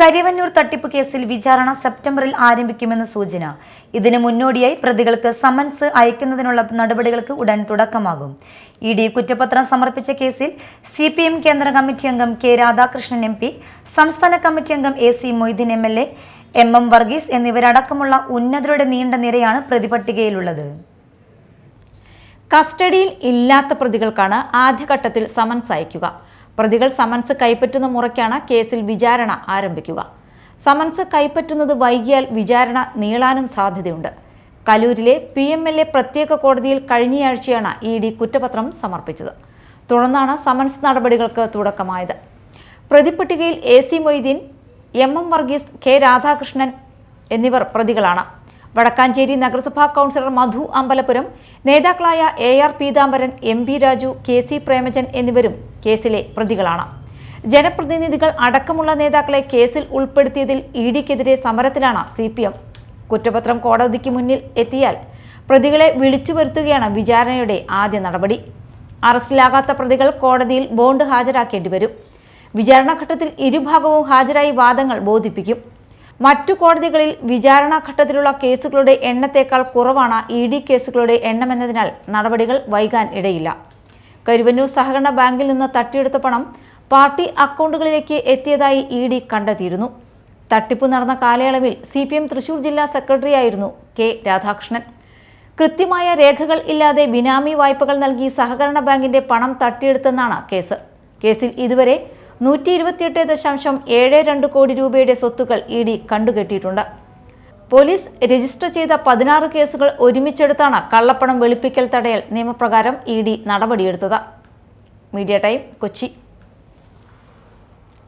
കരിവന്നൂർ തട്ടിപ്പ് കേസിൽ വിചാരണ സെപ്റ്റംബറിൽ ആരംഭിക്കുമെന്ന് സൂചന. ഇതിന് മുന്നോടിയായി പ്രതികൾക്ക് സമൻസ് അയക്കുന്നതിനുള്ള നടപടികൾക്ക് ഉടൻ തുടക്കമാകും. ഇഡി കുറ്റപത്രം സമർപ്പിച്ച കേസിൽ CPM കേന്ദ്ര കമ്മിറ്റി അംഗം K രാധാകൃഷ്ണൻ MP, സംസ്ഥാന കമ്മിറ്റി അംഗം AC Moideen MLA, MM Varghese എന്നിവരടക്കമുള്ള ഉന്നതരുടെ നീണ്ട നിരയാണ് പ്രതിപട്ടികയിലുള്ളത്. കസ്റ്റഡിയിൽ ഇല്ലാത്ത പ്രതികൾക്കാണ് ആദ്യഘട്ടത്തിൽ സമൻസ് അയക്കുക. പ്രതികൾ സമൻസ് കൈപ്പറ്റുന്ന മുറയ്ക്കാണ് കേസിൽ വിചാരണ ആരംഭിക്കുക. സമൻസ് കൈപ്പറ്റുന്നത് വൈകിയാൽ വിചാരണ നീളാനും സാധ്യതയുണ്ട്. കലൂരിലെ PMLA പ്രത്യേക കോടതിയിൽ കഴിഞ്ഞയാഴ്ചയാണ് ED കുറ്റപത്രം സമർപ്പിച്ചത്. തുടർന്നാണ് സമൻസ് നടപടികൾക്ക് തുടക്കമായത്. പ്രതിപ്പട്ടികയിൽ AC Moideen, MM Varghese, K Radhakrishnan എന്നിവർ പ്രതികളാണ്. വടക്കാഞ്ചേരി നഗരസഭാ കൗൺസിലർ മധു അമ്പലപുരം, നേതാക്കളായ AR Peethambaran, MP Raju, KC പ്രേമജൻ എന്നിവരും കേസിലെ പ്രതികളാണ്. ജനപ്രതിനിധികൾ അടക്കമുള്ള നേതാക്കളെ കേസിൽ ഉൾപ്പെടുത്തിയതിൽ EDക്കെതിരെ സമരത്തിലാണ് CPM. കുറ്റപത്രം കോടതിക്ക് മുന്നിൽ എത്തിയാൽ പ്രതികളെ വിളിച്ചു വരുത്തുകയാണ് വിചാരണയുടെ ആദ്യ നടപടി. അറസ്റ്റിലാകാത്ത പ്രതികൾ കോടതിയിൽ ബോണ്ട് ഹാജരാക്കേണ്ടി വരും. വിചാരണഘട്ടത്തിൽ ഇരുഭാഗവും ഹാജരായി വാദങ്ങൾ ബോധിപ്പിക്കും. മറ്റു കോടതികളിൽ വിചാരണാഘട്ടത്തിലുള്ള കേസുകളുടെ എണ്ണത്തേക്കാൾ കുറവാണ് ED കേസുകളുടെ എണ്ണമെന്നതിനാൽ നടപടികൾ വൈകാൻ ഇടയില്ല. കരുവന്നൂർ സഹകരണ ബാങ്കിൽ നിന്ന് തട്ടിയെടുത്ത പണം പാർട്ടി അക്കൗണ്ടുകളിലേക്ക് എത്തിയതായി ED കണ്ടെത്തിയിരുന്നു. തട്ടിപ്പ് നടന്ന കാലയളവിൽ CPM തൃശൂർ ജില്ലാ സെക്രട്ടറിയായിരുന്നു K രാധാകൃഷ്ണൻ. കൃത്യമായ രേഖകൾ ഇല്ലാതെ ബിനാമി വായ്പകൾ നൽകി സഹകരണ ബാങ്കിന്റെ പണം തട്ടിയെടുത്തെന്നാണ് കേസ്. കേസിൽ ഇതുവരെ 128.72 കോടി രൂപയുടെ സ്വത്തുക്കൾ ED കണ്ടുകെട്ടിയിട്ടുണ്ട്. പോലീസ് രജിസ്റ്റർ ചെയ്ത 16 കേസുകൾ ഒരുമിച്ചെടുത്താണ് കള്ളപ്പണം വെളുപ്പിക്കൽ തടയൽ നിയമപ്രകാരം ED നടപടിയെടുത്തത്. Media time, Kochi.